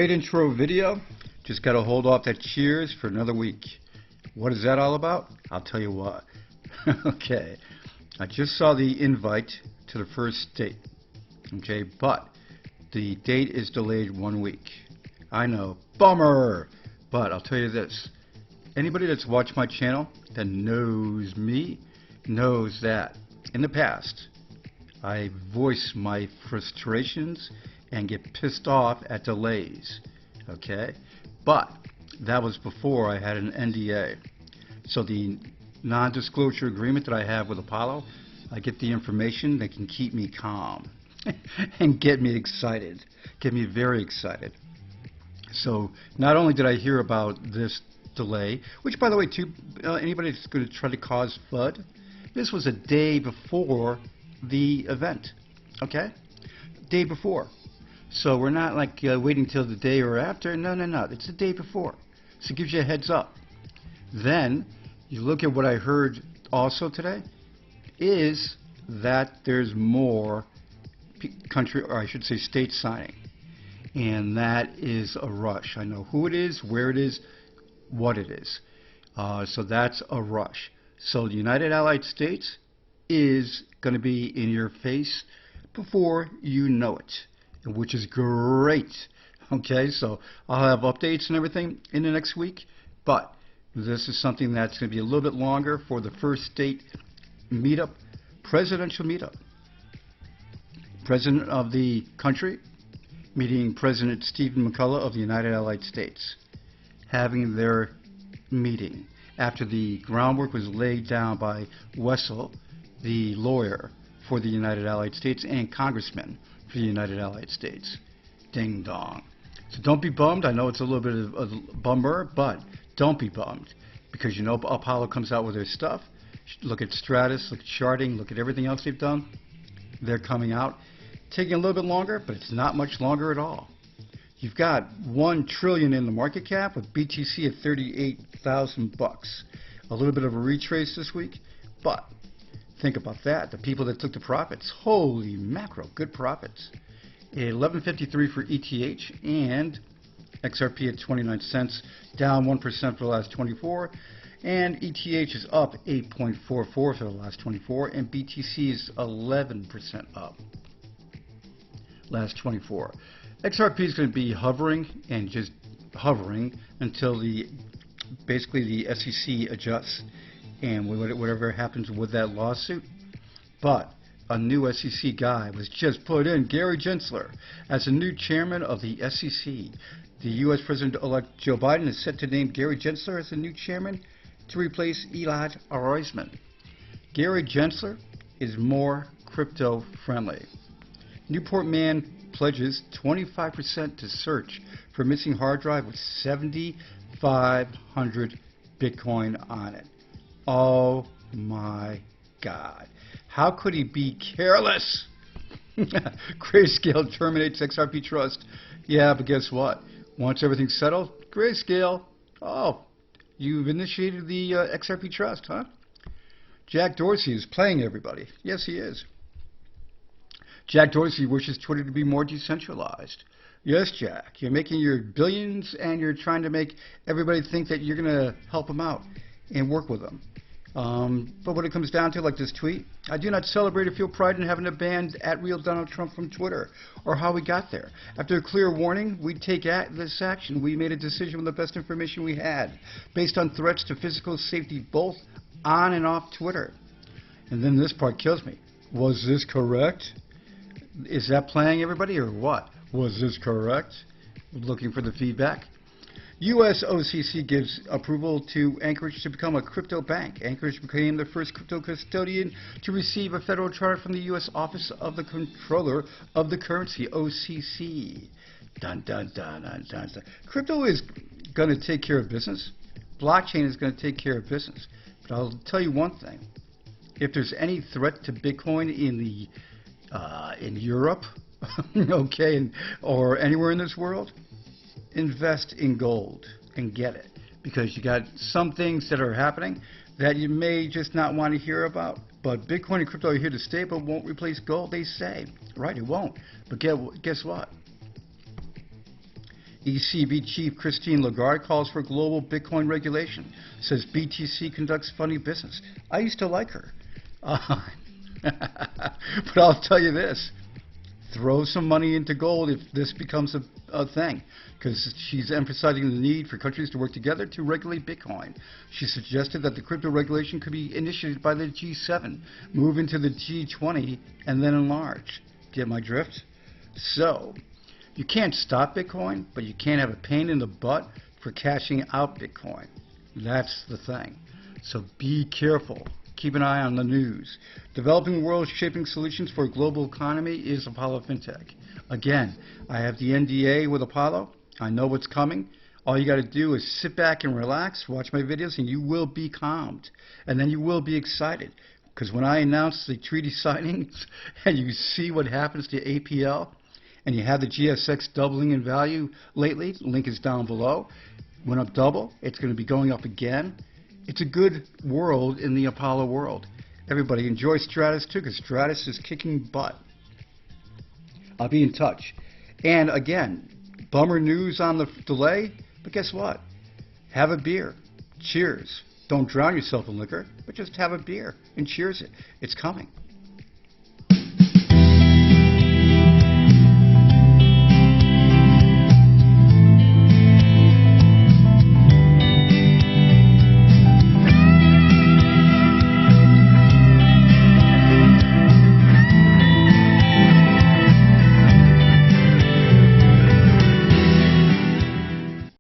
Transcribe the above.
Great intro video. Just got to hold off that cheers for another week. What is that all about? I'll tell you what. Okay. I just saw the invite to the first date. Okay, but the date is delayed 1 week. I know. Bummer! But I'll tell you this. Anybody that's watched my channel that knows me knows that in the past I voice my frustrations and get pissed off at delays. Okay? But that was before I had an NDA. So the non-disclosure agreement that I have with Apollo, I get the information that can keep me calm and get me excited, get me very excited. So not only did I hear about this delay, which by the way too, anybody that's going to try to cause FUD, this was a day before the event, okay? Day before. So we're not like waiting till the day or after. No, no, no. It's the day before. So it gives you a heads up. Then you look at what I heard also today is that there's more country, or I should say state signing. And that is a rush. I know who it is, where it is, what it is. So that's a rush. So the United Allied States is going to be in your face before you know it, which is great. Okay, so I'll have updates and everything in the next week, but this is something that's going to be a little bit longer for the first state meetup, presidential meetup. President of the country meeting President Stephen McCullough of the United Allied States, having their meeting after the groundwork was laid down by Wessel, the lawyer for the United Allied States and congressman for the United Allied States. Ding dong. So don't be bummed. I know it's a little bit of a bummer, but don't be bummed because you know Apollo comes out with their stuff. Look at STRATUS, look at charting, look at everything else they've done. They're coming out. Taking a little bit longer, but it's not much longer at all. You've got $1 trillion in the market cap with BTC at 38,000 bucks. A little bit of a retrace this week, but think about that. The people that took the profits, holy mackerel, good profits. 11.53 for ETH and XRP at 29 cents, down 1% for the last 24. And ETH is up 8.44 for the last 24, and BTC is 11% up last 24. XRP is going to be hovering and just hovering until basically the SEC adjusts and whatever happens with that lawsuit. But a new SEC guy was just put in, Gary Gensler, as a new chairman of the SEC. The U.S. President-elect Joe Biden is set to name Gary Gensler as the new chairman to replace Alot Reisman. Gary Gensler is more crypto-friendly. Newport Man pledges 25% to search for missing hard drive with 7,500 Bitcoin on it. Oh my God. How could he be careless? Grayscale terminates XRP Trust. Yeah, but guess what? Once everything's settled, Grayscale, oh, you've initiated the XRP Trust, huh? Jack Dorsey is playing everybody. Yes, he is. Jack Dorsey wishes Twitter to be more decentralized. Yes, Jack, you're making your billions and you're trying to make everybody think that you're going to help them out and work with them. But when it comes down to like this tweet, I do not celebrate or feel pride in having to ban @RealDonaldTrump from Twitter or how we got there. After a clear warning, we'd take this action. We made a decision with the best information we had based on threats to physical safety both on and off Twitter. And then this part kills me. Was this correct? Is that playing everybody or what? Was this correct? Looking for the feedback. U.S. OCC gives approval to Anchorage to become a crypto bank. Anchorage became the first crypto custodian to receive a federal charter from the U.S. Office of the Comptroller of the Currency, OCC. Dun, dun, dun, dun, dun, dun. Crypto is going to take care of business. Blockchain is going to take care of business. But I'll tell you one thing. If there's any threat to Bitcoin in Europe, okay, or anywhere in this world, invest in gold and get it, because you got some things that are happening that you may just not want to hear about. But Bitcoin and crypto are here to stay, but won't replace gold, they say. Right, it won't. But guess what? ECB Chief Christine Lagarde calls for global Bitcoin regulation, says BTC conducts funny business. I used to like her. But I'll tell you this, throw some money into gold if this becomes a thing, because she's emphasizing the need for countries to work together to regulate Bitcoin. She suggested that the crypto regulation could be initiated by the G7, move into the G20, and then enlarge. Get my drift? So, you can't stop Bitcoin, but you can't have a pain in the butt for cashing out Bitcoin. That's the thing. So be careful. Keep an eye on the news. Developing world shaping solutions for a global economy is Apollo FinTech. Again, I have the NDA with Apollo. I know what's coming. All you got to do is sit back and relax, watch my videos, and you will be calmed. And then you will be excited. Because when I announce the treaty signings and you see what happens to APL, and you have the GSX doubling in value lately, the link is down below, went up double, it's going to be going up again. It's a good world in the Apollo world. Everybody enjoy Stratus too, because Stratus is kicking butt. I'll be in touch. And again, bummer news on the delay, but guess what? Have a beer. Cheers. Don't drown yourself in liquor, but just have a beer and cheers it. It's coming.